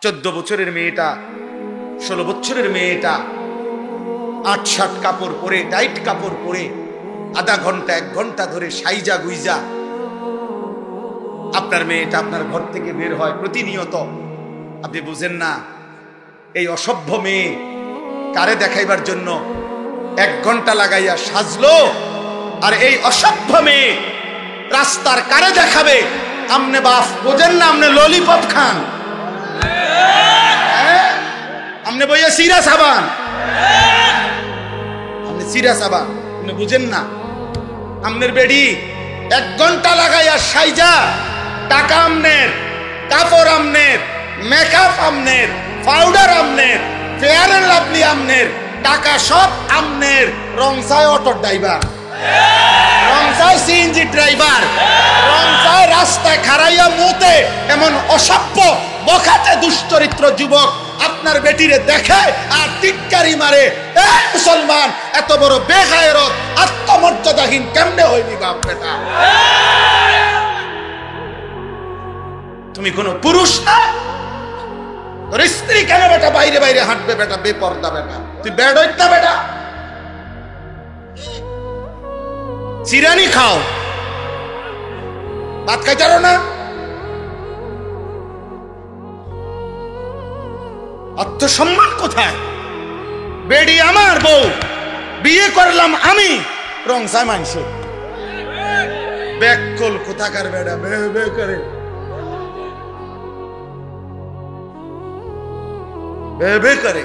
14 বছরের মেয়েটা, 16 বছরের মেয়েটা 8-7 কাপড় পরে, টাইট কাপড় পরে আধা ঘন্টা 1 ঘন্টা ধরে সাইজা গুইজা আপনার মেয়েটা আপনার ঘর থেকে বের হয় প্রতিনিয়ত। আপনি বুঝেন না এই অসভ্য মেয়ে কারে দেখাইবার জন্য 1 ঘন্টা লাগাইয়া সাজলো, আর এই অসভ্য মেয়ে রাস্তার কারে দেখাবে? আমনে বাপ বোঝেন না, আমনে ললিপপ খান, আমনে বইয়া সিরা সাবান, আমনে সিরা সাবান, আপনি বুঝেন না। আমনের বেডি 1 ঘন্টা লাগাইয়া সাইজা, টাকা আমনের, কাপড় আমনের, মেকআপ আমনের, পাউডার আমনের, ফেয়ার এন্ড লাভলি আমনের, টাকা সব আমনের। রংসায় অটো ড্রাইভার, রংসায় সিএনজি ড্রাইভার, রংসায় রাস্তায় খাড়াইয়া মুতে এমন অসভ্য বখাটে দুশ্চরিত্র যুবক আপনার বেটিরে দেখে আর টিটকারি মারে। মুসলমান এত বড় বেগায়রত আত্মমর্যাদাহীন কেমনে হইবি বাপ বেটা? তুমি কোন পুরুষ না? তোর স্ত্রী কেন বেটা বাইরে বাইরে হাঁটবে বেটা? বেপর্দা বেটা, তুই বেড হইত না বেটা? চিরানি খাও, ভাত খাইতারো না? আত্মসম্মান কোথায়? বেডি আমার বউ, বিয়ে করলাম আমি, রংসায় মাংস ব্যাকল কোথাকার বেটা বে বে করে, বে বে করে।